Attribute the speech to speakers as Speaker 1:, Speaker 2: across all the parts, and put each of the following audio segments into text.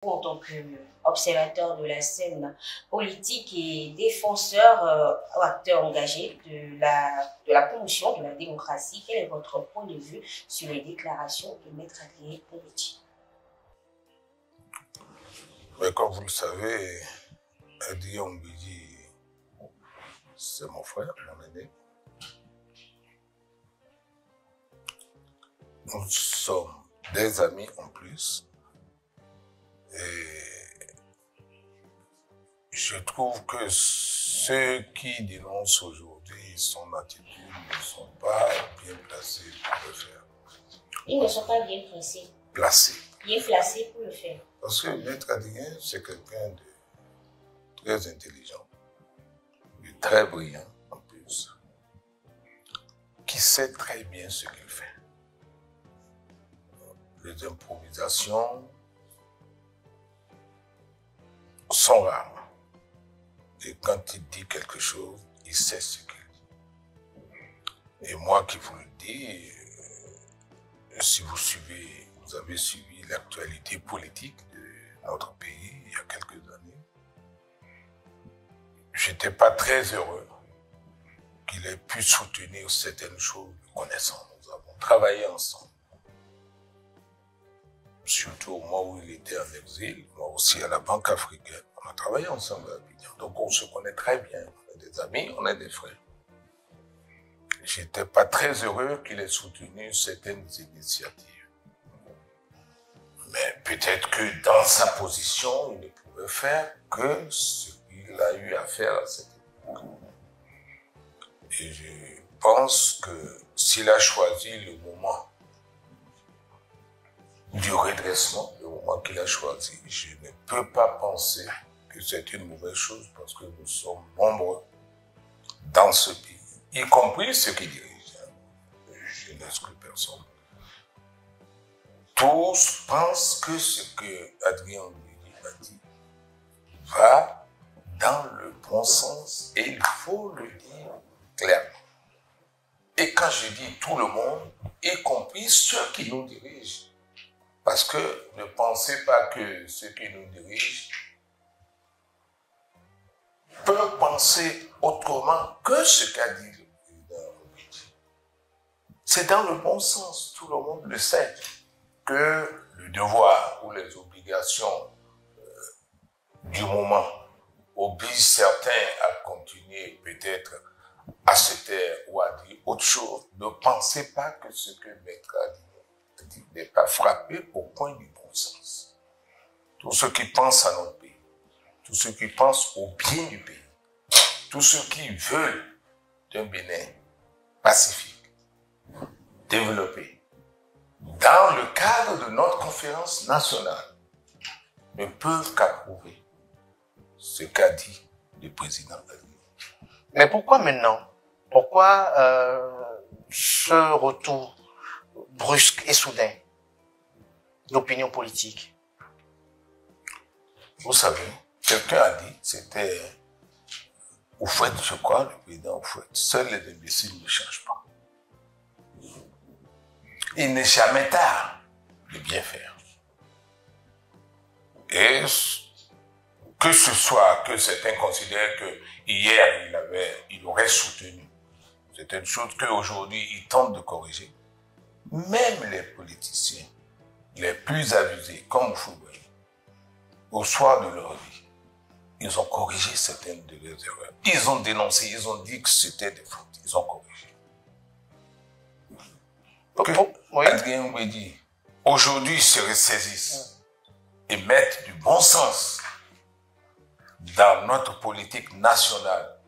Speaker 1: en tant qu'observateur de la scène politique et défenseur ou acteur engagé de la promotion de la démocratie, quel est votre point de vue sur les déclarations de Maître Adrien Ombidji?
Speaker 2: Mais comme vous le savez, Adrien Ombidji, c'est mon frère, mon aîné. Nous sommes des amis en plus. Et je trouve que ceux qui dénoncent aujourd'hui son attitude ne sont pas bien placés pour le faire.
Speaker 1: Ils ne sont pas bien placés. Bien placés pour le faire.
Speaker 2: Parce que Maître Adrien, c'est quelqu'un de très intelligent, de très brillant en plus, qui sait très bien ce qu'il fait. Les improvisations sont rares. Et quand il dit quelque chose, il sait ce qu'il dit. Et moi qui vous le dis, si vous avez suivi l'actualité politique de notre pays il y a quelques années, j'étais pas très heureux qu'il ait pu soutenir certaines choses connaissant. Nous avons travaillé ensemble. Surtout au moment où il était en exil, moi aussi à la Banque africaine. On a travaillé ensemble à Abidjan. Donc on se connaît très bien. On est des amis, on est des frères. J'étais pas très heureux qu'il ait soutenu certaines initiatives. Mais peut-être que dans sa position, il ne pouvait faire que ce qu'il a eu à faire à cette époque. Et je pense que s'il a choisi le moment du redressement, le moment qu'il a choisi, je ne peux pas penser que c'est une mauvaise chose parce que nous sommes nombreux dans ce pays, y compris ceux qui dirigent. Je n'exclus personne. Tous pensent que ce que Adrien Ombidji a dit va dans le bon sens et il faut le dire clairement. Et quand je dis tout le monde, y compris ceux qui nous dirigent, parce que ne pensez pas que ceux qui nous dirigent peuvent penser autrement que ce qu'a dit le président Ombidji. C'est dans le bon sens, tout le monde le sait, que le devoir ou les obligations du moment obligent certains à continuer peut-être à se taire ou à dire autre chose. Ne pensez pas que ce que Maître a dit n'est pas frappé au point du bon sens. Tous ceux qui pensent à notre pays, tous ceux qui pensent au bien du pays, tous ceux qui veulent d'un Bénin pacifique, développé, dans le cadre de notre conférence nationale, ne peuvent qu'approuver ce qu'a dit le président Adrien.
Speaker 3: Mais pourquoi maintenant? Pourquoi ce retour brusque et soudain d'opinion politique?
Speaker 2: Vous savez, quelqu'un a dit, c'était Houphouët, je crois, le président Houphouët, seuls les imbéciles ne changent pas. Il n'est jamais tard de bien faire. Et que ce soit que certains considèrent que hier il aurait soutenu certaines choses qu'aujourd'hui il tente de corriger. Même les politiciens les plus avisés, comme Houphouët, au soir de leur vie, ils ont corrigé certaines de leurs erreurs. Ils ont dénoncé, ils ont dit que c'était des fautes. Ils ont corrigé.
Speaker 3: Oui.
Speaker 2: Adrien Ombidji, aujourd'hui, se ressaisissent et mettent du bon sens dans notre politique nationale.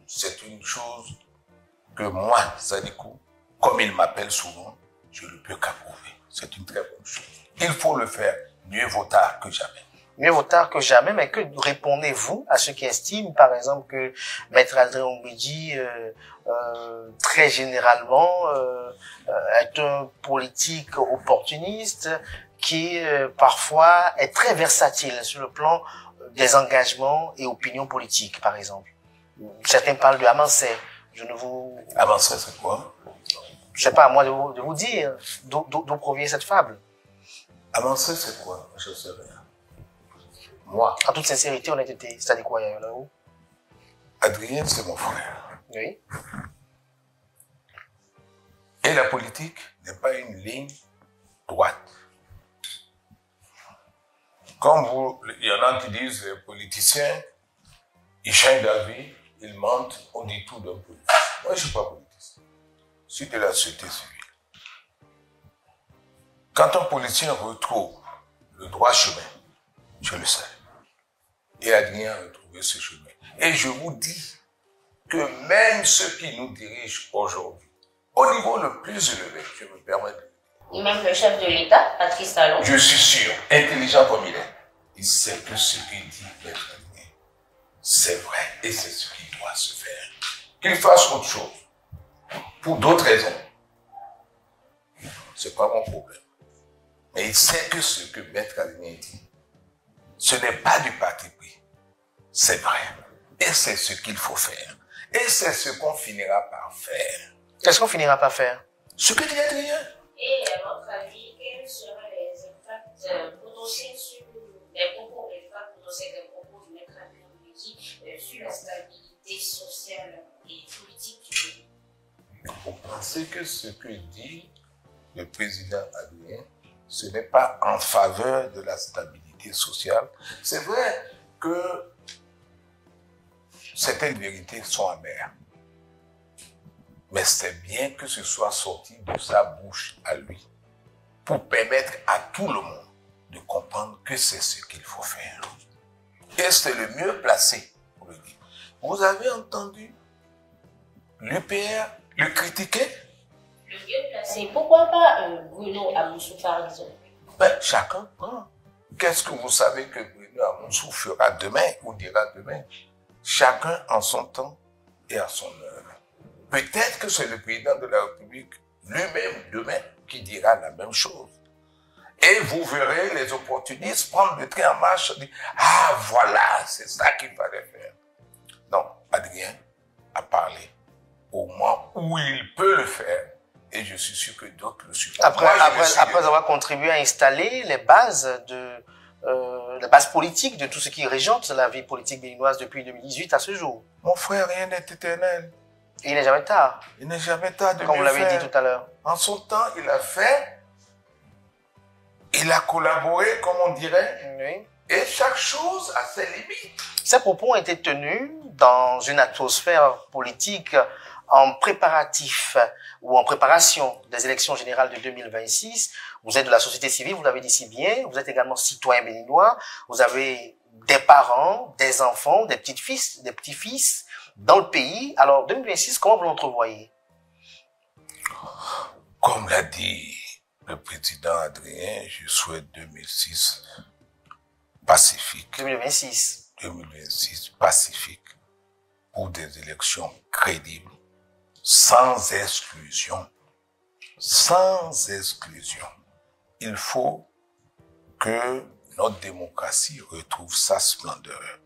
Speaker 2: C'est une chose que moi, Sadikou, comme il m'appelle souvent, je ne peux qu'approuver. C'est une très bonne chose. Il faut le faire. Mieux vaut tard que jamais.
Speaker 3: Mieux vaut tard que jamais, mais que répondez-vous à ceux qui estiment, par exemple, que Maître Adrien Ombidji, très généralement, est un politique opportuniste qui, parfois, est très versatile sur le plan des engagements et opinions politiques, par exemple. Certains parlent de Amancé. Je ne vous...
Speaker 2: Amancé, c'est quoi?
Speaker 3: Je sais pas, à moi de vous dire d'où provient cette fable.
Speaker 2: Amancé, c'est quoi? Je ne sais rien. Moi,
Speaker 3: En toute sincérité, honnêteté, c'est-à-dire quoi, Yaya Olaou?
Speaker 2: Adrien, c'est mon frère.
Speaker 3: Oui.
Speaker 2: Et la politique n'est pas une ligne droite. Comme vous, il y en a qui disent, les politiciens, ils changent d'avis, ils mentent, on dit tout d'un politicien. Moi, je ne suis pas politicien. Je suis de la société civile. Quand un politicien retrouve le droit chemin, je le sais. Et Adrien a retrouvé ce chemin. Et je vous dis que même ceux qui nous dirigent aujourd'hui, au niveau le plus élevé, je me permets de le dire,
Speaker 1: Et même le chef de l'État, Patrice Talon.
Speaker 2: je suis sûr, intelligent comme il sait que ce qu'il dit, Maître Adrien, c'est vrai et c'est ce qui doit se faire. Qu'il fasse autre chose, pour d'autres raisons, c'est pas mon problème. Mais il sait que ce que Maître Adrien dit, ce n'est pas du parti pris, c'est vrai. Et c'est ce qu'il faut faire. Et c'est ce qu'on finira par faire.
Speaker 3: Qu'est-ce qu'on finira par faire?
Speaker 2: Ce que dit Adrien.
Speaker 1: Et à votre avis, quels seraient les impacts potentiels sur les propos, les impacts potentiels des propos du maître Adrien Mbeki sur la stabilité sociale et politique du pays?
Speaker 2: Vous pensez que ce que dit le président Adrien, ce n'est pas en faveur de la stabilité sociale? C'est vrai que certaines vérités sont amères. Mais c'est bien que ce soit sorti de sa bouche à lui pour permettre à tout le monde de comprendre que c'est ce qu'il faut faire. Et c'est le mieux placé pour le dire. Vous avez entendu l'UPR le critiquer?
Speaker 1: Le mieux placé, pourquoi pas Bruno Amoussou par exemple?
Speaker 2: Ben, chacun prend. Qu'est-ce que vous savez que Bruno Amoussou fera demain ou dira demain? Chacun en son temps et à son heure. Peut-être que c'est le président de la République lui-même demain qui dira la même chose. Et vous verrez les opportunistes prendre le train en marche et dire « Ah, voilà, c'est ça qu'il fallait faire. » Non, Adrien a parlé au moment où il peut le faire. Et je suis sûr que d'autres le suivront.
Speaker 3: Après avoir contribué à installer les bases politiques de tout ce qui régente la vie politique béninoise depuis 2018 à ce jour.
Speaker 2: Mon frère, rien n'est éternel.
Speaker 3: Il n'est jamais tard.
Speaker 2: Il n'est jamais tard de
Speaker 3: comme vous l'avez dit tout à l'heure.
Speaker 2: En son temps, il a fait, il a collaboré, comme on dirait,
Speaker 3: oui.
Speaker 2: Et chaque chose a ses limites.
Speaker 3: Ces propos ont été tenus dans une atmosphère politique en préparatif ou en préparation des élections générales de 2026. Vous êtes de la société civile, vous l'avez dit si bien, vous êtes également citoyen béninois, vous avez des parents, des enfants, des petits-fils, des petits-fils dans le pays. Alors, 2026, comment vous l'entrevoyez?
Speaker 2: Comme l'a dit le président Adrien, je souhaite 2006 pacifique.
Speaker 3: 2026.
Speaker 2: 2026 pacifique pour des élections crédibles, sans exclusion. Sans exclusion. Il faut que notre démocratie retrouve sa splendeur.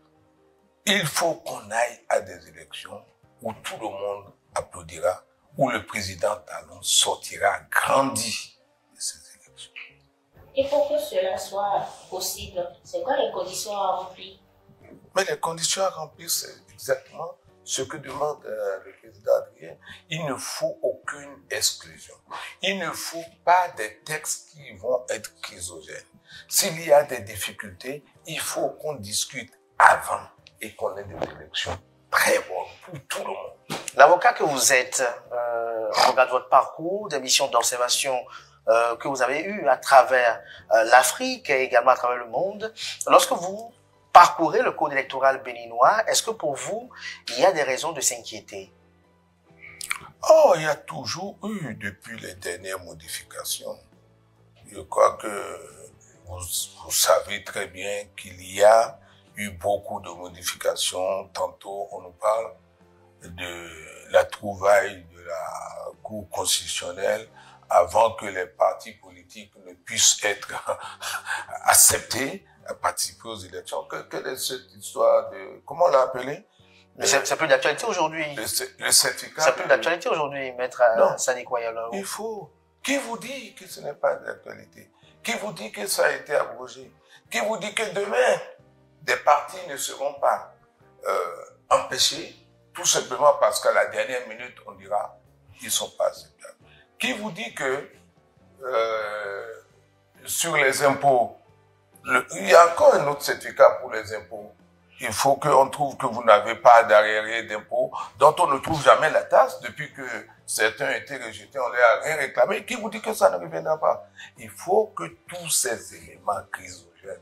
Speaker 2: Il faut qu'on aille à des élections où tout le monde applaudira, où le président Talon sortira grandi de ces élections.
Speaker 1: Et pour que cela soit possible, c'est quoi les conditions à remplir?
Speaker 2: Mais les conditions à remplir, c'est exactement ce que demande le président Adrien. Il ne faut aucune exclusion. Il ne faut pas des textes qui vont être chrysogènes. S'il y a des difficultés, il faut qu'on discute avant et qu'on ait des élections très bonnes pour tout le monde.
Speaker 3: L'avocat que vous êtes, on regarde votre parcours, des missions d'observation que vous avez eues à travers l'Afrique et également à travers le monde. Lorsque vous parcourez le code électoral béninois, est-ce que pour vous, il y a des raisons de s'inquiéter?
Speaker 2: Oh, il y a toujours eu, depuis les dernières modifications. Je crois que vous savez très bien qu'il y a eu beaucoup de modifications. Tantôt, on nous parle de la trouvaille de la Cour constitutionnelle avant que les partis politiques ne puissent être acceptés à participer aux élections. Quelle est cette histoire de... Comment on l'a appelé?
Speaker 3: C'est plus d'actualité aujourd'hui.
Speaker 2: Le certificat...
Speaker 3: C'est plus d'actualité aujourd'hui, maître Sani Kwayala.
Speaker 2: Il faut... Qui vous dit que ce n'est pas d'actualité? Qui vous dit que ça a été abrogé? Qui vous dit que demain, des partis ne seront pas empêchés, tout simplement parce qu'à la dernière minute, on dira ils ne sont pas acceptables. Qui vous dit que sur les impôts, il y a encore un autre certificat pour les impôts. Il faut qu'on trouve que vous n'avez pas d'arriéré d'impôts, dont on ne trouve jamais la taxe. Depuis que certains ont été rejetés, on les a rien réclamé. Qui vous dit que ça ne reviendra pas? Il faut que tous ces éléments chrysogènes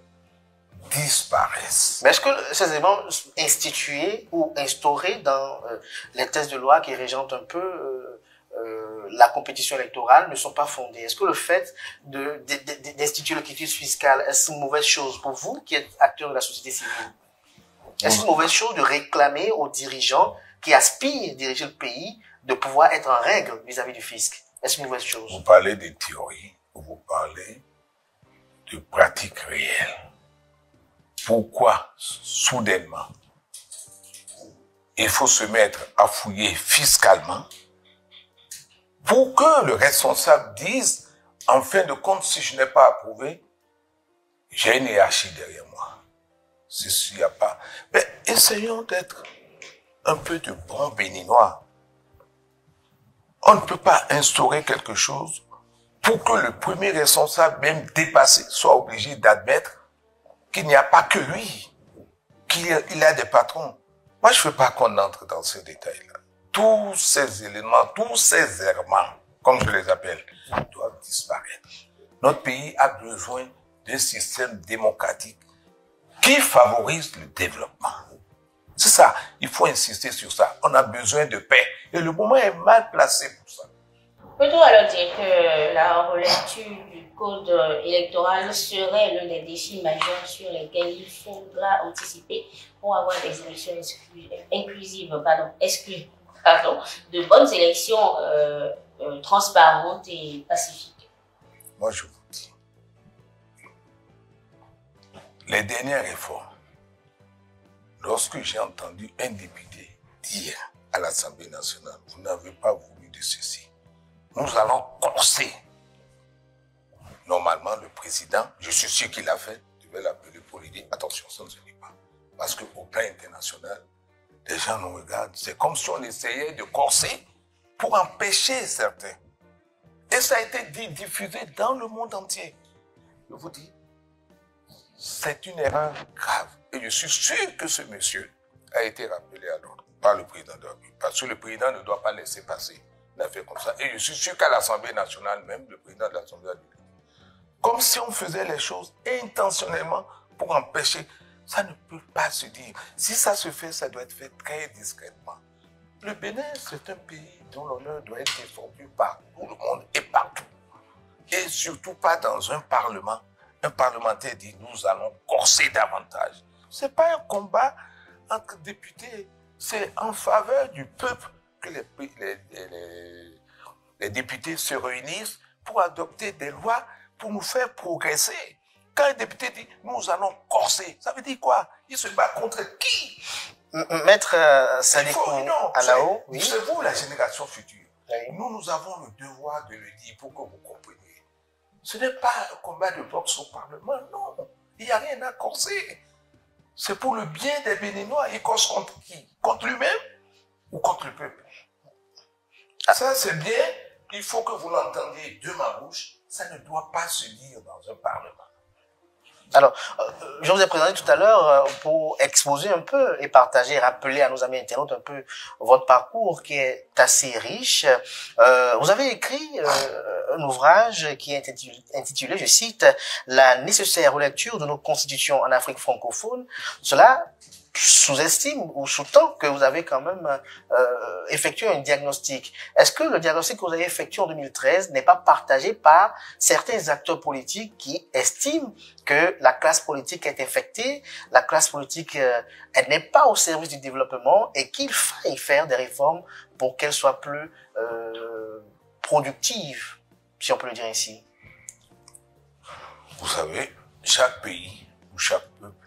Speaker 2: disparaissent.
Speaker 3: Mais est-ce que ces éléments institués ou instaurés dans les textes de loi qui régentent un peu la compétition électorale ne sont pas fondés? Est-ce que le fait d'instituer le quitus fiscal, est-ce une mauvaise chose pour vous qui êtes acteur de la société civile? Est-ce une mauvaise chose de réclamer aux dirigeants qui aspirent à diriger le pays de pouvoir être en règle vis-à-vis du fisc? Est-ce une mauvaise chose?
Speaker 2: Vous parlez de théorie, vous parlez de pratiques réelles. Pourquoi, soudainement, il faut se mettre à fouiller fiscalement pour que le responsable dise, en fin de compte, si je n'ai pas approuvé, j'ai une hiérarchie derrière moi. C'est s'il n'y a pas. Mais essayons d'être un peu de bons béninois. On ne peut pas instaurer quelque chose pour que le premier responsable, même dépassé, soit obligé d'admettre qu'il n'y a pas que lui, qu'il a des patrons. Moi, je ne veux pas qu'on entre dans ces détails-là. Tous ces éléments, tous ces errements, comme je les appelle, doivent disparaître. Notre pays a besoin d'un système démocratique qui favorise le développement. C'est ça, il faut insister sur ça. On a besoin de paix. Et le moment est mal placé pour ça.
Speaker 1: Peut-on alors dire que la relecture du code électoral serait l'un des défis majeurs sur lesquels il faudra anticiper pour avoir des élections de bonnes élections transparentes et pacifiques?
Speaker 2: Moi, je vous dis, les dernières réformes, lorsque j'ai entendu un député dire à l'Assemblée nationale, vous n'avez pas voulu de ceci, nous allons corser. Normalement, le président, je suis sûr qu'il l'a fait, devait l'appeler pour lui dire, attention, ça ne se dit pas. Parce qu'au plan international, les gens nous regardent, c'est comme si on essayait de corser pour empêcher certains. Et ça a été diffusé dans le monde entier. Je vous dis, c'est une erreur grave. Et je suis sûr que ce monsieur a été rappelé à l'ordre par le président de la République. Parce que le président ne doit pas laisser passer l'affaire comme ça. Et je suis sûr qu'à l'Assemblée nationale, même le président de l'Assemblée nationale, comme si on faisait les choses intentionnellement pour empêcher. Ça ne peut pas se dire. Si ça se fait, ça doit être fait très discrètement. Le Bénin, c'est un pays dont l'honneur doit être défendu par tout le monde et partout. Et surtout pas dans un parlement. Un parlementaire dit, nous allons corser davantage. Ce n'est pas un combat entre députés. C'est en faveur du peuple que les députés se réunissent pour adopter des lois pour nous faire progresser. Quand un député dit « nous allons corser », ça veut dire quoi? Il se bat contre qui?
Speaker 3: Maître Sadiko Alao, oui.
Speaker 2: C'est vous la génération future.
Speaker 3: Oui.
Speaker 2: Nous avons le devoir de le dire pour que vous compreniez. Ce n'est pas un combat de boxe au Parlement, non. Il n'y a rien à corser. C'est pour le bien des Béninois. Il corse contre qui? Contre lui-même ou contre le peuple? Ça, c'est bien. Il faut que vous l'entendiez de ma bouche. Ça ne doit pas se dire dans un Parlement.
Speaker 3: Alors, je vous ai présenté tout à l'heure pour exposer un peu et partager, rappeler à nos amis internautes un peu votre parcours qui est assez riche. Vous avez écrit un ouvrage qui est intitulé, je cite, « La nécessaire relecture de nos constitutions en Afrique francophone ». Cela sous-estime ou sous-tend que vous avez quand même effectué un diagnostic. Est-ce que le diagnostic que vous avez effectué en 2013 n'est pas partagé par certains acteurs politiques qui estiment que la classe politique est infectée, la classe politique elle n'est pas au service du développement et qu'il faille faire des réformes pour qu'elle soit plus productive, si on peut le dire ainsi?
Speaker 2: Vous savez, chaque pays ou chaque peuple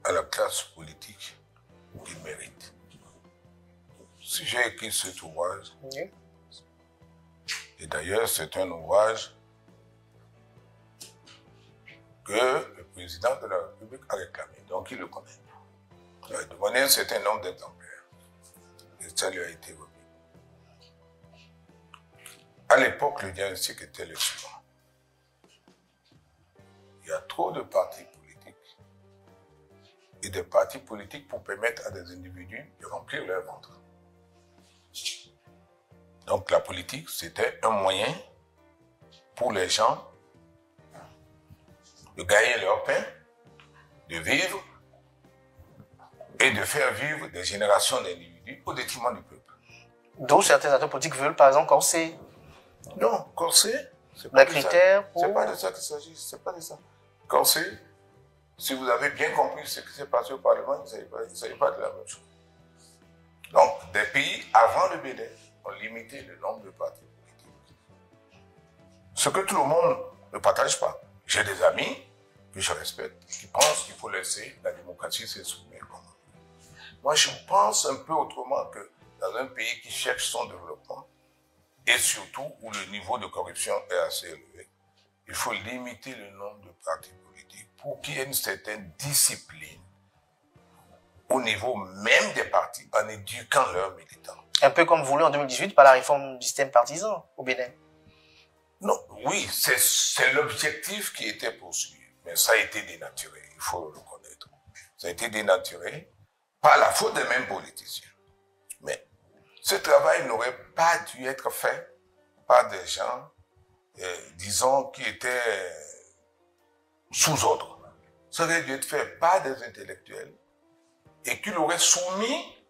Speaker 2: à la classe politique qu'il mérite. Si j'ai écrit cet ouvrage, oui. Et d'ailleurs c'est un ouvrage que le président de la République a réclamé. Donc il le connaît. Il a demandé un certain nombre d'exemplaires. Et ça lui a été remis. À l'époque, le diagnostic était le suivant. Il y a trop de partis politiques et des partis politiques pour permettre à des individus de remplir leur ventre. Donc la politique, c'était un moyen pour les gens de gagner leur pain, de vivre et de faire vivre des générations d'individus au détriment du peuple.
Speaker 3: D'où certains acteurs politiques veulent, par exemple, corser.
Speaker 2: Non, corser, c'est
Speaker 3: La
Speaker 2: pas de ça.
Speaker 3: critère pour...
Speaker 2: C'est pas de ça qu'il s'agit, c'est pas de ça. Corser, si vous avez bien compris ce qui s'est passé au Parlement, il ne s'agit pas de la même chose. Donc, des pays avant le Bénin ont limité le nombre de partis politiques. Ce que tout le monde ne partage pas. J'ai des amis que je respecte qui pensent qu'il faut laisser la démocratie s'exprimer. Moi, je pense un peu autrement que dans un pays qui cherche son développement et surtout où le niveau de corruption est assez élevé, il faut limiter le nombre de partis politiques pour qu'il y ait une certaine discipline au niveau même des partis en éduquant leurs militants.
Speaker 3: Un peu comme voulu en 2018 par la réforme du système partisan au Bénin.
Speaker 2: Non, oui, c'est l'objectif qui était poursuivi, mais ça a été dénaturé, il faut le reconnaître. Ça a été dénaturé par la faute des mêmes politiciens. Mais ce travail n'aurait pas dû être fait par des gens, disons, qui étaient sous ordre. Ça aurait dû être fait par des intellectuels et qui l'auraient soumis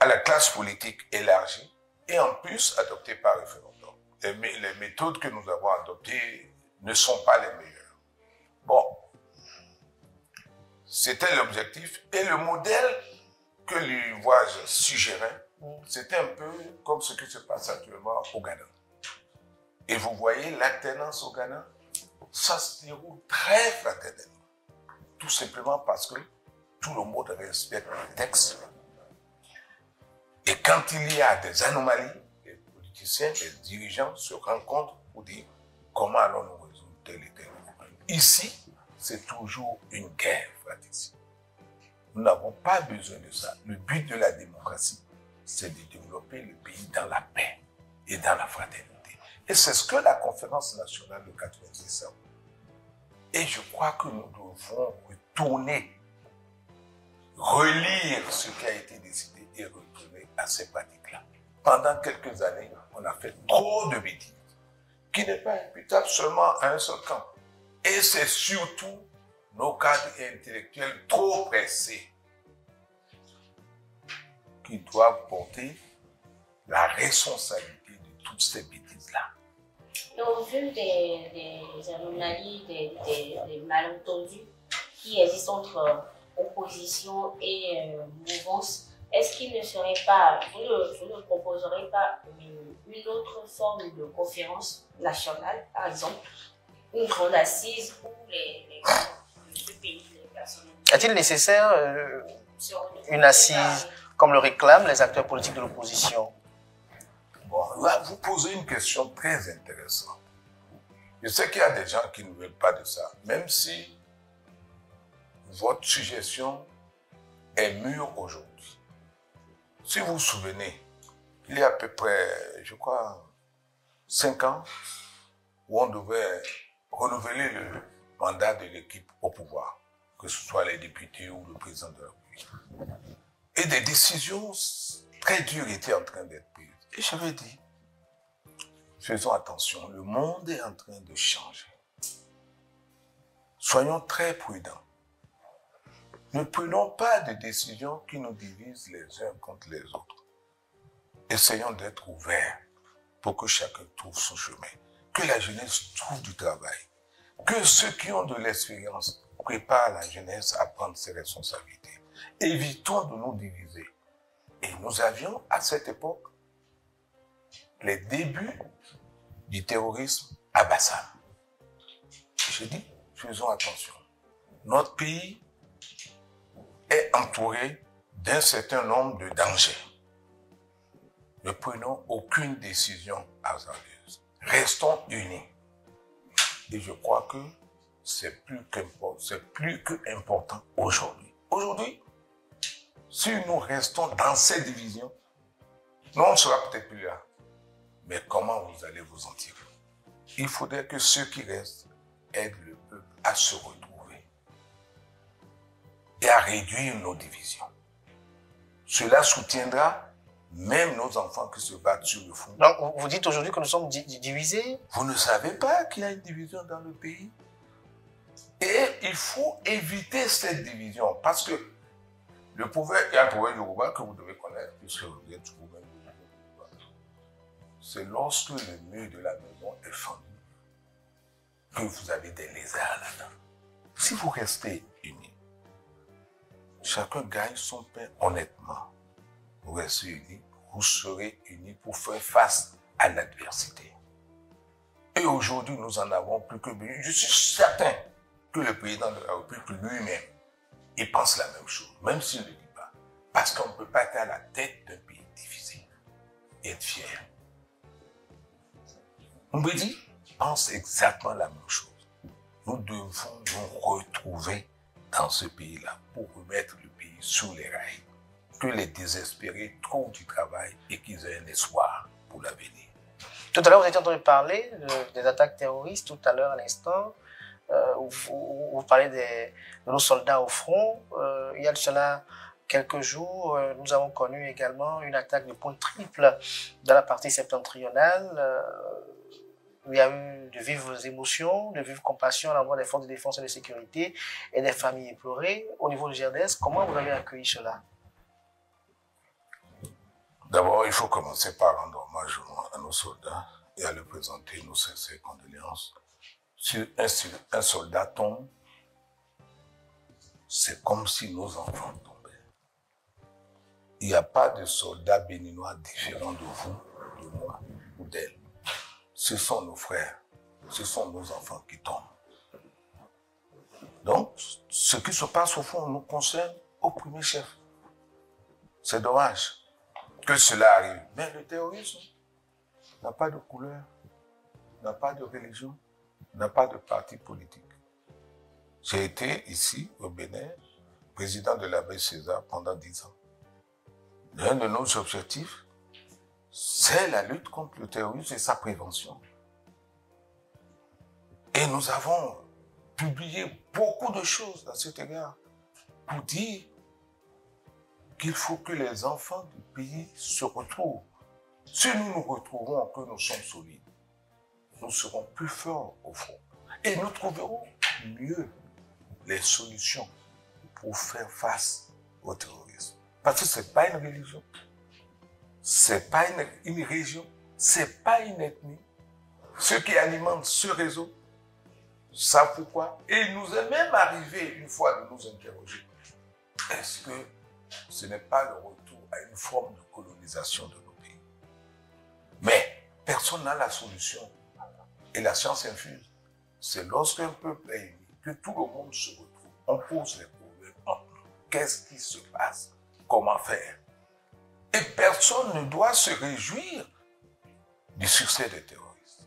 Speaker 2: à la classe politique élargie et en plus adopté par référendum. Les méthodes que nous avons adoptées ne sont pas les meilleures. Bon, c'était l'objectif et le modèle que l'Ivoire suggérait, c'était un peu comme ce qui se passe actuellement au Ghana. Et vous voyez l'alternance au Ghana, ça se déroule très fraternellement. Tout simplement parce que tout le monde respecte le texte. Et quand il y a des anomalies, les politiciens, les dirigeants se rencontrent pour dire comment allons-nous résoudre tel et tel problème. Ici, c'est toujours une guerre fratricide. Nous n'avons pas besoin de ça. Le but de la démocratie, c'est de développer le pays dans la paix et dans la fraternité. Et c'est ce que la conférence nationale de 1990 a. Et je crois que nous devons retourner, relire ce qui a été décidé et retourner à ces pratiques-là. Pendant quelques années, on a fait trop de bêtises, qui n'est pas imputable seulement à un seul camp. Et c'est surtout nos cadres intellectuels trop pressés qui doivent porter la responsabilité de toutes ces bêtises-là.
Speaker 1: Et au vu des anomalies, des malentendus qui existent entre opposition et mouvance, est-ce qu'il ne serait pas, vous ne proposerez pas une autre forme de conférence nationale, par exemple, une grande assise où les pays, les personnes...
Speaker 3: Est-il nécessaire une assise comme le réclament les acteurs politiques de l'opposition?
Speaker 2: Bon, là, vous posez une question très intéressante. Je sais qu'il y a des gens qui ne veulent pas de ça, même si votre suggestion est mûre aujourd'hui. Si vous vous souvenez, il y a à peu près, je crois, 5 ans, où on devait renouveler le mandat de l'équipe au pouvoir, que ce soit les députés ou le président de la République. Et des décisions très dures étaient en train d'être prises. Et j'avais dit, faisons attention, le monde est en train de changer. Soyons très prudents. Ne prenons pas de décisions qui nous divisent les uns contre les autres. Essayons d'être ouverts pour que chacun trouve son chemin. Que la jeunesse trouve du travail. Que ceux qui ont de l'expérience préparent la jeunesse à prendre ses responsabilités. Évitons de nous diviser. Et nous avions, à cette époque, les débuts du terrorisme à Bassam. Je dis, faisons attention. Notre pays est entouré d'un certain nombre de dangers. Ne prenons aucune décision hasardeuse. Restons unis. Et je crois que c'est plus que important aujourd'hui. Aujourd'hui, si nous restons dans ces divisions, nous, on ne sera peut-être plus là. Mais comment vous allez vous en tirer? Il faudrait que ceux qui restent aident le peuple à se retrouver et à réduire nos divisions. Cela soutiendra même nos enfants qui se battent sur le front.
Speaker 3: Donc, vous dites aujourd'hui que nous sommes divisés?
Speaker 2: Vous ne savez pas qu'il y a une division dans le pays? Et il faut éviter cette division parce que il y a un proverbe yoruba que vous devez connaître puisque vous êtes vous-même yoruba. C'est lorsque le mur de la maison est fendu que vous avez des lézards là-dedans. Si vous restez unis, chacun gagne son pain honnêtement. Vous restez unis, vous serez unis pour faire face à l'adversité. Et aujourd'hui, nous en avons plus que besoin. Je suis certain que le président de la République lui-même, il pense la même chose, même s'il ne le dit pas. Parce qu'on ne peut pas être à la tête d'un pays divisé et être fier. Mbedi pense exactement la même chose. Nous devons nous retrouver dans ce pays-là pour remettre le pays sur les rails. Que les désespérés trouvent du travail et qu'ils aient un espoir pour l'avenir.
Speaker 3: Tout à l'heure, vous étiez en train de parler des attaques terroristes, tout à l'heure, à l'instant, où vous parlez de nos soldats au front. Il y a de cela quelques jours, nous avons connu également une attaque de pointe triple dans la partie septentrionale. Il y a eu de vives émotions, de vives compassions à l'endroit des forces de défense et de sécurité et des familles éplorées. Au niveau du GRDS, comment vous avez accueilli cela?
Speaker 2: D'abord, il faut commencer par rendre hommage à nos soldats et à leur présenter nos sincères condoléances. Si un soldat tombe, c'est comme si nos enfants tombaient. Il n'y a pas de soldat béninois différent de vous, de moi ou d'elle. Ce sont nos frères, ce sont nos enfants qui tombent. Donc, ce qui se passe au fond nous concerne au premier chef. C'est dommage que cela arrive. Mais le terrorisme n'a pas de couleur, n'a pas de religion, n'a pas de parti politique. J'ai été ici, au Bénin, président de l'abbé César pendant 10 ans. L'un de nos objectifs, c'est la lutte contre le terrorisme et sa prévention. Et nous avons publié beaucoup de choses à cet égard pour dire qu'il faut que les enfants du pays se retrouvent. Si nous nous retrouvons, que nous sommes solides, nous serons plus forts au fond. Et nous trouverons mieux les solutions pour faire face au terrorisme. Parce que ce n'est pas une religion, ce n'est pas une région, ce n'est pas une ethnie. Ceux qui alimentent ce réseau savent pourquoi. Et il nous est même arrivé une fois de nous interroger. Est-ce que ce n'est pas le retour à une forme de colonisation de nos pays? Mais personne n'a la solution. Et la science infuse. C'est lorsqu'un peuple est uni, que tout le monde se retrouve. On pose les problèmes entre nous. Qu'est-ce qui se passe? Comment faire? Et personne ne doit se réjouir du succès des terroristes.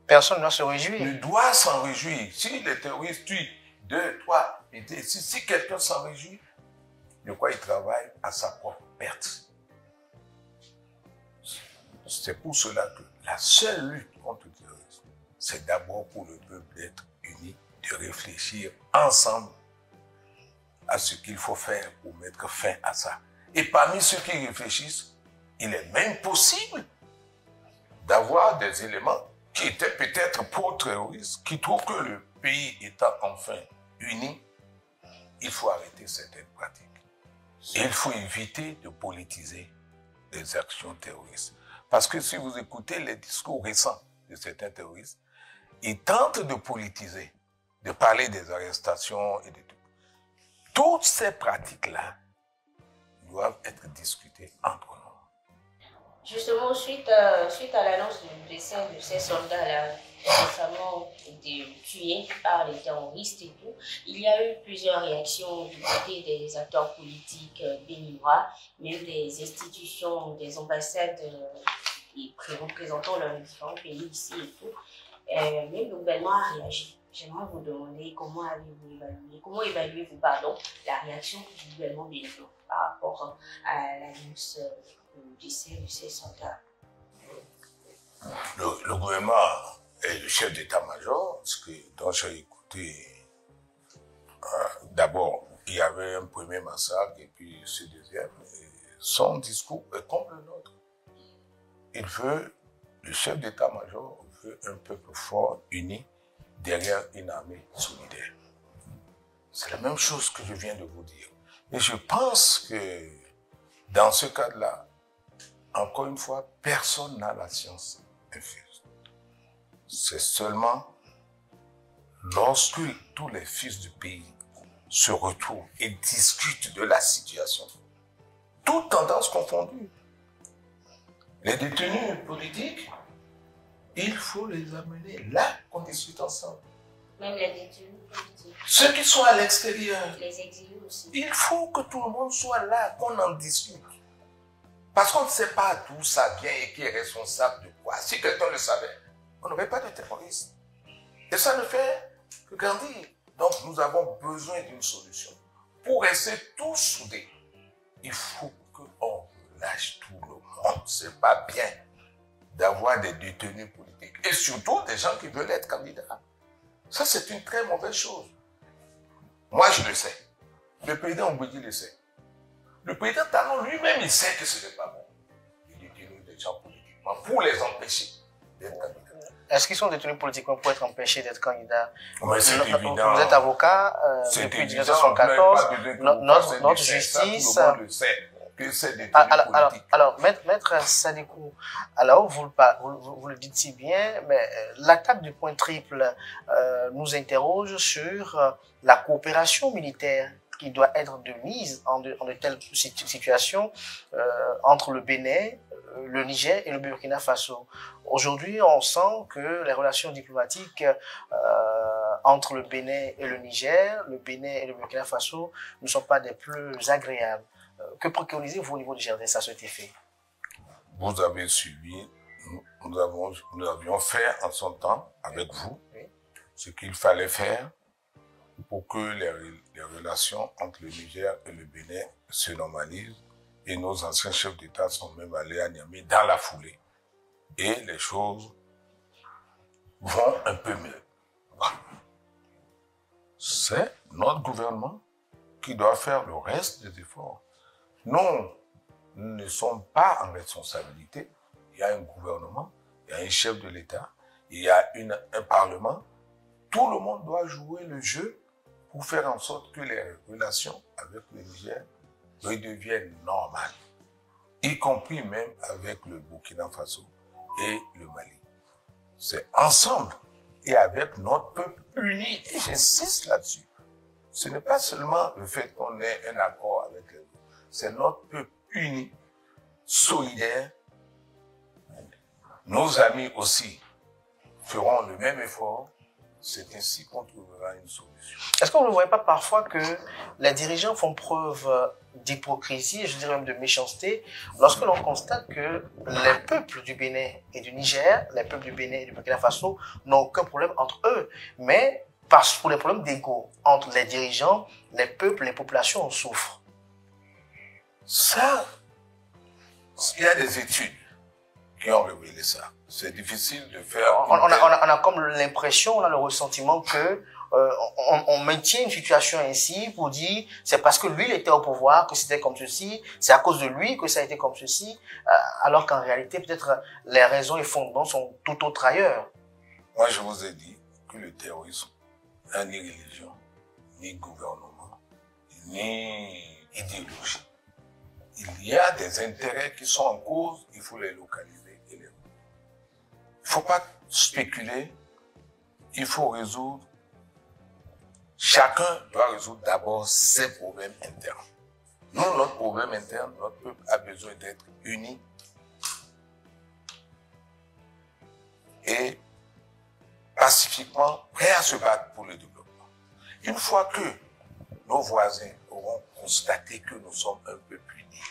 Speaker 3: Personne ne doit se réjouir.
Speaker 2: Ne doit s'en réjouir. Si les terroristes tuent 2, 3, si quelqu'un s'en réjouit, de quoi il travaille à sa propre perte. C'est pour cela que la seule lutte contre le terrorisme, c'est d'abord pour le peuple d'être uni, de réfléchir ensemble à ce qu'il faut faire pour mettre fin à ça. Et parmi ceux qui réfléchissent, il est même possible d'avoir des éléments qui étaient peut-être pro-terroristes, qui trouvent que le pays étant enfin uni, il faut arrêter certaines pratiques. Et il faut éviter de politiser les actions terroristes. Parce que si vous écoutez les discours récents de certains terroristes, ils tentent de politiser, de parler des arrestations et de tout. Toutes ces pratiques-là doivent être discutées entre nous.
Speaker 1: Justement, suite à l'annonce du décès de ces soldats-là, récemment tués par les terroristes et tout, il y a eu plusieurs réactions du côté des acteurs politiques béninois, même des institutions, des ambassades représentant leurs différents pays ici et tout. Même le gouvernement a réagi. j'aimerais vous demander comment évaluez-vous, pardon, la réaction du gouvernement béninois par rapport à l'annonce du décès du Santa.
Speaker 2: Le gouvernement et le chef d'état-major, dont j'ai écouté, d'abord, il y avait un premier massacre et puis ce deuxième. Et son discours est comme le nôtre. Le chef d'état-major veut un peuple fort, uni, derrière une armée solidaire. C'est la même chose que je viens de vous dire. Et je pense que dans ce cadre-là, encore une fois, personne n'a la science infuse. C'est seulement lorsque tous les fils du pays se retrouvent et discutent de la situation, toutes tendances confondues. Les détenus politiques, il faut les amener là qu'on discute ensemble.
Speaker 1: Même les détenus politiques.
Speaker 2: Ceux qui sont à l'extérieur.
Speaker 1: Les exilés aussi.
Speaker 2: Il faut que tout le monde soit là, qu'on en discute. Parce qu'on ne sait pas d'où ça vient et qui est responsable de quoi. Si quelqu'un le savait, on n'aurait pas de terroristes. Et ça ne fait que grandir. Donc nous avons besoin d'une solution. Pour rester tous soudés, il faut qu'on lâche tout le monde. C'est pas bien d'avoir des détenus politiques. Et surtout des gens qui veulent être candidats. Ça, c'est une très mauvaise chose. Moi, je le sais. Le président Ombedi le sait. Le président Talon lui-même, il sait que ce n'est pas bon. Il détenir des gens politiquement pour les empêcher d'être candidats.
Speaker 3: Est-ce qu'ils sont détenus politiquement pour être empêchés d'être candidats?
Speaker 2: Mais c'est évident.
Speaker 3: Vous êtes avocat depuis 1974. Notre justice...
Speaker 2: Ça, tout le monde le sait. Que c'est des
Speaker 3: alors, maître Sadiko, alors vous le dites si bien, mais l'attaque du point triple nous interroge sur la coopération militaire qui doit être de mise en de telles situations entre le Bénin, le Niger et le Burkina Faso. Aujourd'hui, on sent que les relations diplomatiques entre le Bénin et le Niger, le Bénin et le Burkina Faso ne sont pas des plus agréables. Que préconisez-vous au niveau du GRDC à cet effet?
Speaker 2: Vous avez suivi, nous avions fait en son temps avec vous ce qu'il fallait faire pour que les relations entre le Niger et le Bénin se normalisent. Et nos anciens chefs d'État sont même allés à Niamey dans la foulée. Et les choses vont un peu mieux. C'est notre gouvernement qui doit faire le reste des efforts. Nous ne sommes pas en responsabilité. Il y a un gouvernement, il y a un chef de l'État, il y a un parlement. Tout le monde doit jouer le jeu pour faire en sorte que les relations avec le Niger redeviennent normales, y compris même avec le Burkina Faso et le Mali. C'est ensemble et avec notre peuple uni, et j'insiste là-dessus. Ce n'est pas seulement le fait qu'on ait un accord avec les autres, c'est notre peuple uni, solidaire. Nos amis aussi feront le même effort. C'est ainsi qu'on trouvera une solution.
Speaker 3: Est-ce qu'on ne voit pas parfois que les dirigeants font preuve d'hypocrisie, et je dirais même de méchanceté, lorsque l'on constate que les peuples du Bénin et du Niger, les peuples du Bénin et du Burkina Faso n'ont aucun problème entre eux, mais pour les problèmes d'ego entre les dirigeants, les peuples, les populations en souffrent?
Speaker 2: Ça, il y a des études qui ont révélé ça. C'est difficile de faire...
Speaker 3: On a comme l'impression, on a le ressentiment que on maintient une situation ainsi pour dire c'est parce que lui il était au pouvoir que c'était comme ceci, c'est à cause de lui que ça a été comme ceci, alors qu'en réalité peut-être les raisons et fondements sont tout autres ailleurs.
Speaker 2: Moi je vous ai dit que le terrorisme n'a ni religion, ni gouvernement, ni idéologie. Il y a des intérêts qui sont en cause, il faut les localiser et les... Il ne faut pas spéculer, il faut résoudre. Chacun doit résoudre d'abord ses problèmes internes. Nous, notre problème interne, notre peuple a besoin d'être uni et pacifiquement prêt à se battre pour le développement. Une fois que nos voisins auront constaté que nous sommes un peuple uni,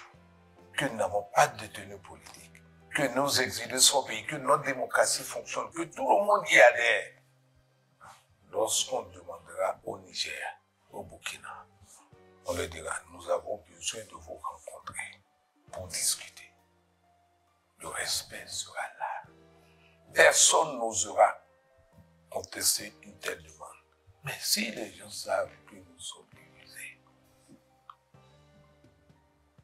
Speaker 2: que nous n'avons pas de détenus politiques, que nos exilés sont payés, que notre démocratie fonctionne, que tout le monde y adhère, lorsqu'on demandera au Niger, au Burkina, on leur dira, nous avons besoin de vous rencontrer pour discuter. Le respect sera là. Personne n'osera contester une telle demande. Mais si les gens savent que nous sommes divisés,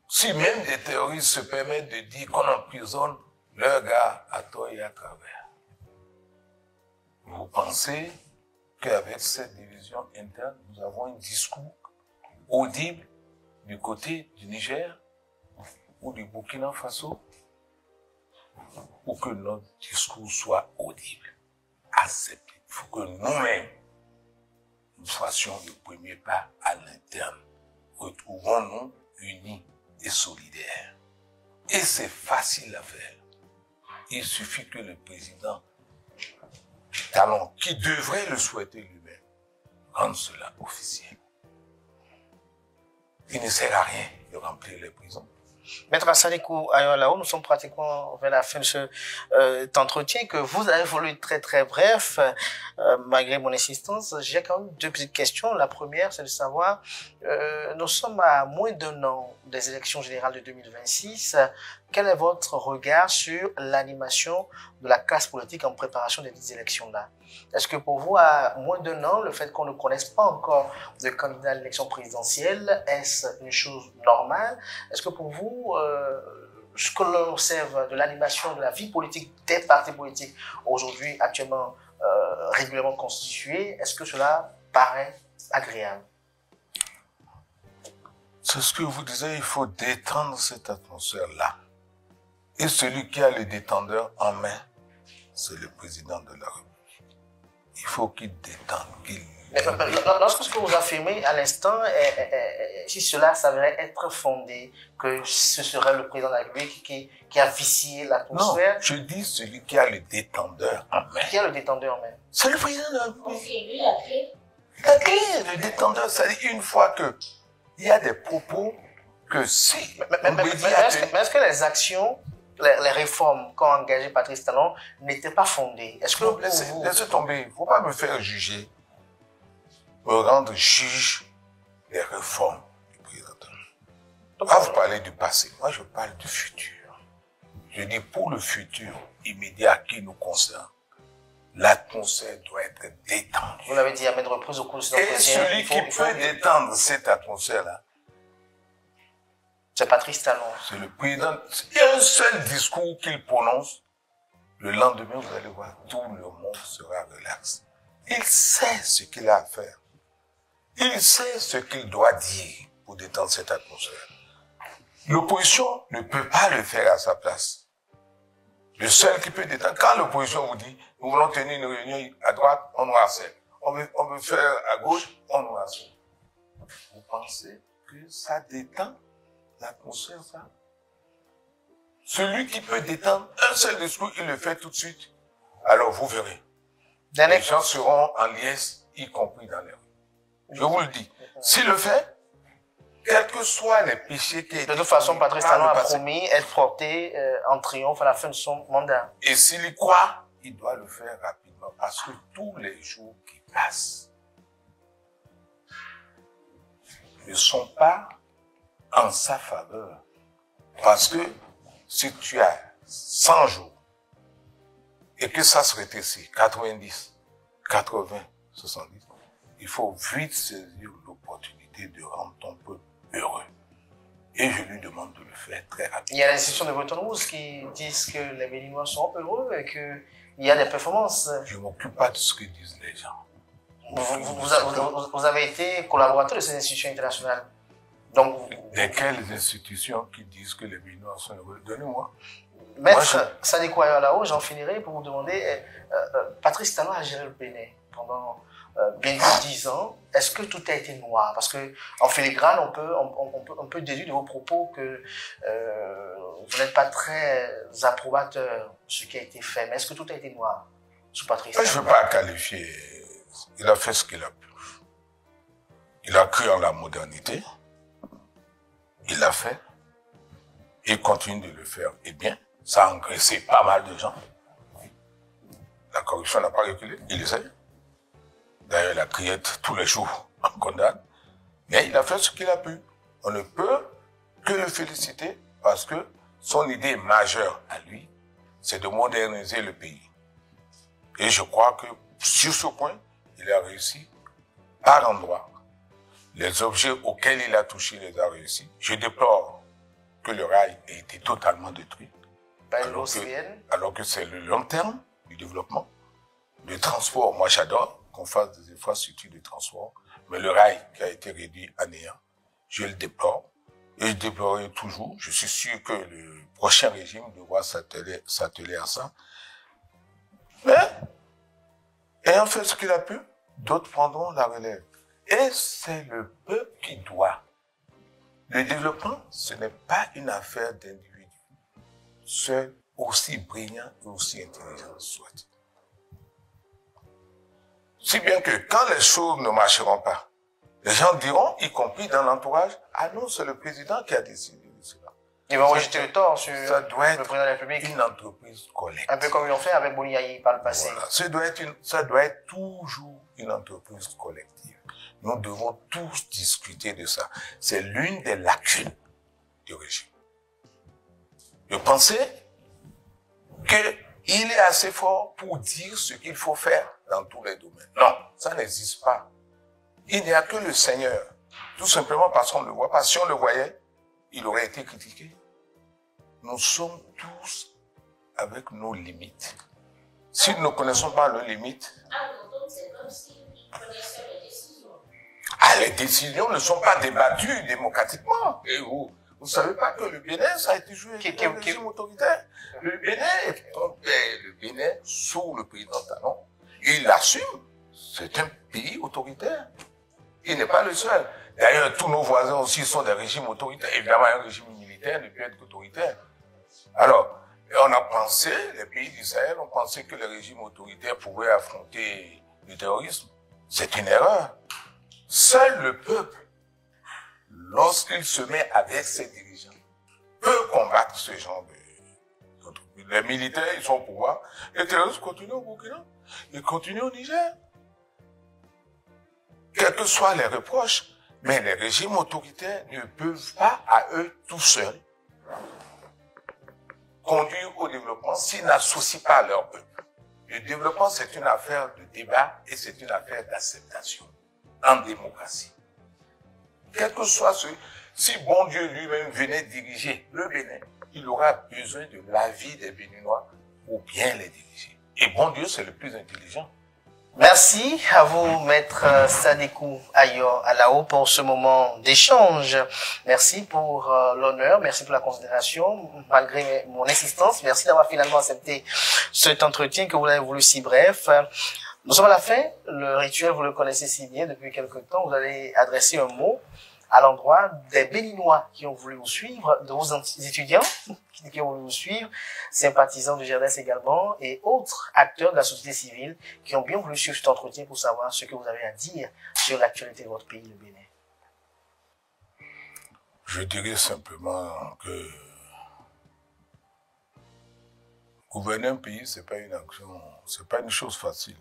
Speaker 2: si même des terroristes se permettent de dire qu'on emprisonne leurs gars à tort et à travers, vous pensez qu'avec cette division interne, nous avons un discours audible du côté du Niger ou du Burkina Faso, pour que notre discours soit audible, accepté. Il faut que nous-mêmes, nous fassions le premier pas à l'interne. Retrouvons-nous unis et solidaires. Et c'est facile à faire. Il suffit que le président Talon, qui devrait le souhaiter lui-même, rende cela officiel. Il ne sert à rien de remplir les prisons.
Speaker 3: Maître Sadikou Ayolao, nous sommes pratiquement vers la fin de cet entretien que vous avez voulu très très bref, malgré mon insistance. J'ai quand même deux petites questions. La première, c'est de savoir, nous sommes à moins d'un an des élections générales de 2026. Quel est votre regard sur l'animation de la classe politique en préparation de ces élections-là? Est-ce que pour vous, à moins d'un an, le fait qu'on ne connaisse pas encore de candidat à l'élection présidentielle, est-ce une chose normale? Est-ce que pour vous, ce que l'on observe de l'animation de la vie politique des partis politiques aujourd'hui actuellement régulièrement constitués, est-ce que cela paraît agréable?
Speaker 2: C'est ce que vous disiez, il faut détendre cette atmosphère-là. Et celui qui a le détendeur en main, c'est le président de la République. Il faut qu'il détende, qu'il...
Speaker 3: Lorsque ce que vous affirmez à l'instant, si cela s'avérait être fondé, que ce serait le président de la République qui a vicié l'atmosphère...
Speaker 2: Non, je dis celui qui a le détendeur en main.
Speaker 3: Qui a le détendeur en main?
Speaker 2: C'est le président de la République.
Speaker 1: C'est lui la clé.
Speaker 2: La clé, le détendeur, c'est une fois que il y a des propos que si...
Speaker 3: Mais est-ce que les actions, les réformes qu'a engagées Patrice Talon n'étaient pas fondées? Est-ce que
Speaker 2: laissez tomber, il ne faut pas me faire juger, me rendre juge des réformes du président Talon. Quand vous parlez du passé, moi je parle du futur. Je dis pour le futur immédiat qui nous concerne, l'atmosphère doit être détendue.
Speaker 3: Vous l'avez dit à maintes reprises au cours de cette
Speaker 2: Et celui qui peut détendre cette atmosphère-là,
Speaker 3: c'est Patrice Talon.
Speaker 2: c'est le président. Il y a un seul discours qu'il prononce. Le lendemain, vous allez voir, tout le monde sera relax. Il sait ce qu'il a à faire. Il sait ce qu'il doit dire pour détendre cette atmosphère. L'opposition ne peut pas le faire à sa place. Le seul qui peut détendre, quand l'opposition vous dit, nous voulons tenir une réunion à droite, on nous harcèle. On veut faire à gauche, on nous harcèle. Vous pensez que ça détend l'atmosphère, ça? Celui qui peut détendre un seul discours, il le fait tout de suite. Alors vous verrez. Les gens seront en liesse, y compris dans les rues. Je vous le dis. S'il le fait, quels que soient les péchés qui...
Speaker 3: De toute façon, Patrice Talon a promis être porté en triomphe à la fin de son mandat.
Speaker 2: Et s'il y croit, il doit le faire rapidement. Parce que tous les jours qui passent ne sont pas en sa faveur. Parce que si tu as 100 jours et que ça se rétrécit, 90, 80, 70, il faut vite saisir l'opportunité de rendre ton peuple heureux. Et je lui demande de le faire très rapidement.
Speaker 3: Il y a l'institution de Bretton Woods qui disent que les Béninois sont heureux et qu'il y a des performances.
Speaker 2: Je ne m'occupe pas de ce que disent les gens.
Speaker 3: Vous avez été collaborateur de ces institutions internationales. Donc,
Speaker 2: desquelles institutions qui disent que les Béninois sont heureux? Donnez-moi.
Speaker 3: Maître Sadikou Ayolao, j'en finirai pour vous demander, Patrice Talon a géré le Bénin pendant bien 10 ans. Est-ce que tout a été noir? Parce que en filigrane, on peut déduire de vos propos que vous n'êtes pas très approbateur de ce qui a été fait. Mais est-ce que tout a été noir sous Patrice Talon?
Speaker 2: Je ne veux pas qualifier. Il a fait ce qu'il a pu. Il a cru en la modernité. Il l'a fait. Il continue de le faire. Eh bien, ça a engraissé pas mal de gens. La corruption n'a pas reculé. Il le sait. D'ailleurs, la criette, tous les jours, on condamne. Mais il a fait ce qu'il a pu. On ne peut que le féliciter parce que son idée majeure à lui, c'est de moderniser le pays. Et je crois que sur ce point, il a réussi par endroits. Les objets auxquels il a touché les a réussi. Je déplore que le rail ait été totalement détruit. Alors que c'est le long terme du développement. Le transport, moi j'adore qu'on fasse des infrastructures de transport, mais le rail qui a été réduit à néant, je le déplore. Et je déplorerai toujours. Je suis sûr que le prochain régime devra s'atteler à ça. Mais, ayant fait ce qu'il a pu, d'autres prendront la relève. Et c'est le peuple qui doit. Le développement, ce n'est pas une affaire d'individus. Seul, aussi brillant et aussi intelligent soit-il. Si bien que quand les choses ne marcheront pas, les gens diront, y compris dans l'entourage, ah non, c'est le président qui a décidé de cela.
Speaker 3: Ils vont rejeter le tort sur
Speaker 2: ça doit être
Speaker 3: le président de la République.
Speaker 2: Une entreprise collective.
Speaker 3: Un peu comme ils l'ont fait avec Boniaï par le passé.
Speaker 2: Voilà. Ça doit être toujours une entreprise collective. Nous devons tous discuter de ça. C'est l'une des lacunes du régime. Je pensais qu'il est assez fort pour dire ce qu'il faut faire dans tous les domaines. Non, ça n'existe pas. Il n'y a que le Seigneur. Tout simplement parce qu'on ne le voit pas. Si on le voyait, il aurait été critiqué. Nous sommes tous avec nos limites. Si nous ne connaissons pas nos limites,
Speaker 1: c'est comme s'ils connaissaient les décisions.
Speaker 2: Les décisions ne sont pas débattues démocratiquement. Et vous ne savez pas que le Bénin, ça a été joué avec un régime autoritaire. Le Bénin, sous le président Talon, il l'assume. C'est un pays autoritaire. Il n'est pas le seul. D'ailleurs, tous nos voisins aussi sont des régimes autoritaires. Évidemment, un régime militaire ne peut être qu'autoritaire. Alors, on a pensé, les pays d'Israël ont pensé que les régimes autoritaires pouvaient affronter le terrorisme. C'est une erreur. Seul le peuple, lorsqu'il se met avec ses dirigeants, peut combattre ce genre de... Les militaires, ils sont au pouvoir. Les terroristes continuent au Burkina. Ils continuent au Niger. Quels que soient les reproches, mais les régimes autoritaires ne peuvent pas, à eux tout seuls, conduire au développement s'ils n'associent pas leur peuple. Le développement, c'est une affaire de débat et c'est une affaire d'acceptation en démocratie. Quel que soit si bon Dieu lui-même venait diriger le Bénin, il aura besoin de l'avis des Béninois pour bien les diriger. Et bon Dieu, c'est le plus intelligent.
Speaker 3: Merci à vous, Maître Sadékou Ayor Alao, pour ce moment d'échange. Merci pour l'honneur, merci pour la considération, malgré mon insistance. Merci d'avoir finalement accepté cet entretien que vous avez voulu si bref. Nous sommes à la fin. Le rituel, vous le connaissez si bien depuis quelque temps. Vous allez adresser un mot à l'endroit des Béninois qui ont voulu vous suivre, de vos étudiants qui ont voulu vous suivre, sympathisants du GRDS également, et autres acteurs de la société civile qui ont bien voulu suivre cet entretien pour savoir ce que vous avez à dire sur l'actualité de votre pays, le Bénin.
Speaker 2: Je dirais simplement que gouverner un pays, c'est pas une action, c'est pas une chose facile.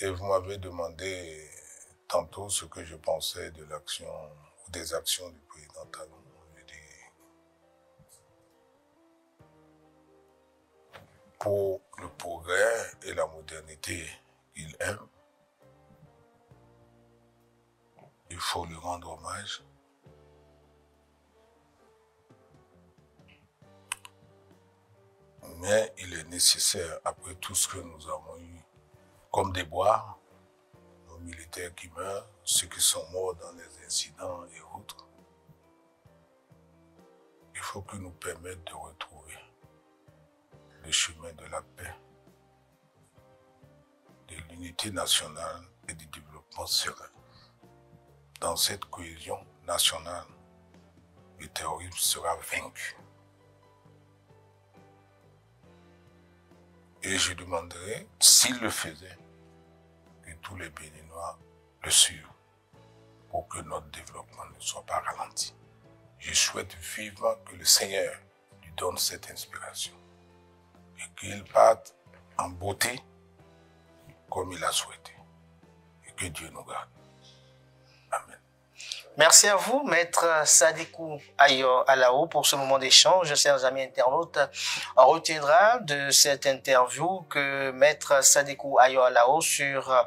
Speaker 2: Et vous m'avez demandé tantôt ce que je pensais de l'action ou des actions du président Talon. Je dis, pour le progrès et la modernité qu'il aime, il faut lui rendre hommage. Mais il est nécessaire, après tout ce que nous avons eu comme déboires, nos militaires qui meurent, ceux qui sont morts dans les incidents et autres, il faut que nous permettent de retrouver le chemin de la paix, de l'unité nationale et du développement serein. Dans cette cohésion nationale, le terrorisme sera vaincu. Et je demanderai, s'il le faisait, que tous les Béninois le suivent pour que notre développement ne soit pas ralenti. Je souhaite vivement que le Seigneur lui donne cette inspiration et qu'il parte en beauté comme il a souhaité. Et que Dieu nous garde. Amen.
Speaker 3: Merci à vous, Maître Sadikou Ayo Alao, pour ce moment d'échange. Chers amis internautes, on retiendra de cette interview que Maître Sadikou Ayo Alao, sur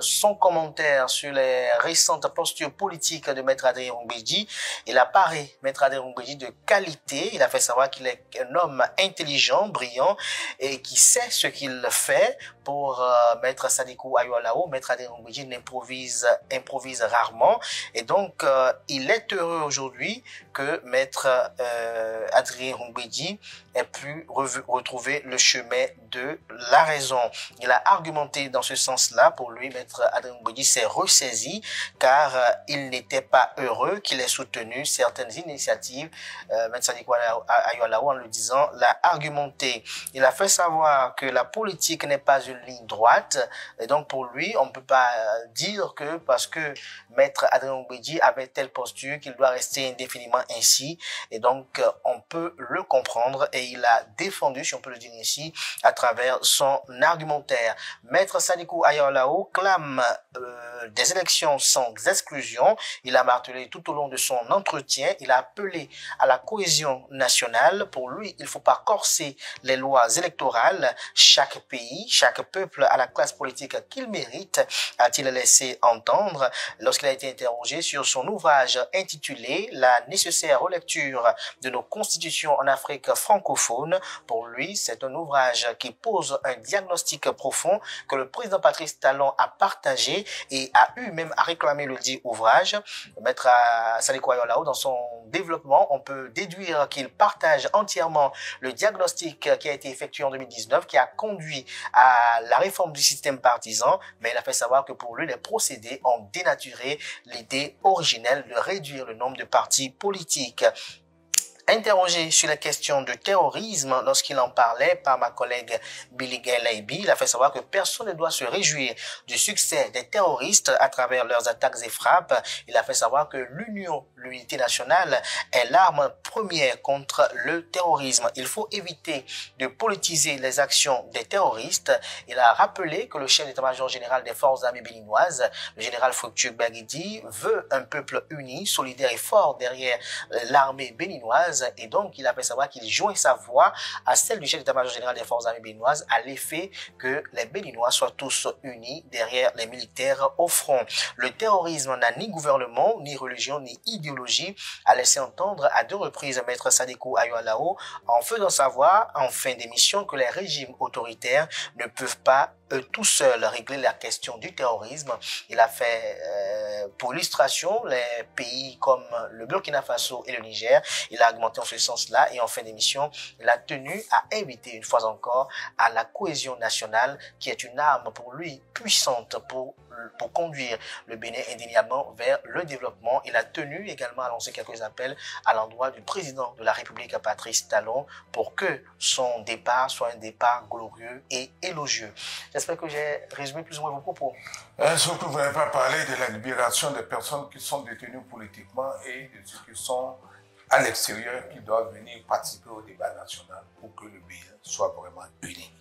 Speaker 3: son commentaire sur les récentes postures politiques de Maître Adrien Rombédi, il a paré Maître Adrien Rombédi de qualité. Il a fait savoir qu'il est un homme intelligent, brillant et qui sait ce qu'il fait. Pour Maître Sadikou Ayo Alao, Maître Adrien Rombédi improvise rarement. Et donc, il est heureux aujourd'hui que Maître Adrien Rombédi ait pu retrouver le chemin de la raison. Il a argumenté dans ce sens-là. Pour lui, Maître Adrien Rombédi s'est ressaisi car il n'était pas heureux qu'il ait soutenu certaines initiatives. Maître Sadikou Ayo Alao, en le disant, l'a argumenté. Il a fait savoir que la politique n'est pas une ligne droite. Et donc, pour lui, on ne peut pas dire que parce que Maître Adrien Rombédi avait telle posture qu'il doit rester indéfiniment ainsi. Et donc, on peut le comprendre et il a défendu, si on peut le dire ici, à travers son argumentaire. Maître Sadikou Ayo Alao clame des élections sans exclusion. Il a martelé tout au long de son entretien. Il a appelé à la cohésion nationale. Pour lui, il ne faut pas corser les lois électorales. Chaque pays, chaque peuple a la classe politique qu'il mérite, a-t-il laissé entendre lorsqu'il a été interrogé sur son ouvrage intitulé « La nécessaire relecture de nos constitutions en Afrique francophone ». Pour lui, c'est un ouvrage qui pose un diagnostic profond que le président Patrice Talon a partagé et a eu même à réclamer le dit ouvrage. Maître Sadikou Ayo Alao, dans son développement, on peut déduire qu'il partage entièrement le diagnostic qui a été effectué en 2019, qui a conduit à la réforme du système partisan, mais il a fait savoir que pour lui, les procédés ont dénaturé l'idée originelle de réduire le nombre de partis politiques. Interrogé sur la question de terrorisme, lorsqu'il en parlait par ma collègue Billy Gailaibi, il a fait savoir que personne ne doit se réjouir du succès des terroristes à travers leurs attaques et frappes. Il a fait savoir que l'unité nationale est l'arme première contre le terrorisme. Il faut éviter de politiser les actions des terroristes. Il a rappelé que le chef d'état-major général des forces armées béninoises, le général Fructueux Baguidi, veut un peuple uni, solidaire et fort derrière l'armée béninoise. Et donc, il a fait savoir qu'il joint sa voix à celle du chef d'état-major général des forces armées béninoises à l'effet que les Béninois soient tous unis derrière les militaires au front. Le terrorisme n'a ni gouvernement, ni religion, ni idéologie, a laissé entendre à 2 reprises Maître Sadikou Ayo Alao en faisant savoir en fin d'émission que les régimes autoritaires ne peuvent pas tout seuls régler la question du terrorisme. Il a fait pour illustration les pays comme le Burkina Faso et le Niger. Il a argumenté en ce sens-là et en fin d'émission, il a tenu à inviter une fois encore à la cohésion nationale qui est une arme pour lui puissante pour conduire le Bénin indéniablement vers le développement. Il a tenu également à lancer quelques appels à l'endroit du président de la République, Patrice Talon, pour que son départ soit un départ glorieux et élogieux. J'espère que j'ai résumé plus ou moins vos propos.
Speaker 2: Est-ce que vous n'avez pas parlé de la libération des personnes qui sont détenues politiquement et de ceux qui sont à l'extérieur, qui doivent venir participer au débat national pour que le Bénin soit vraiment uni?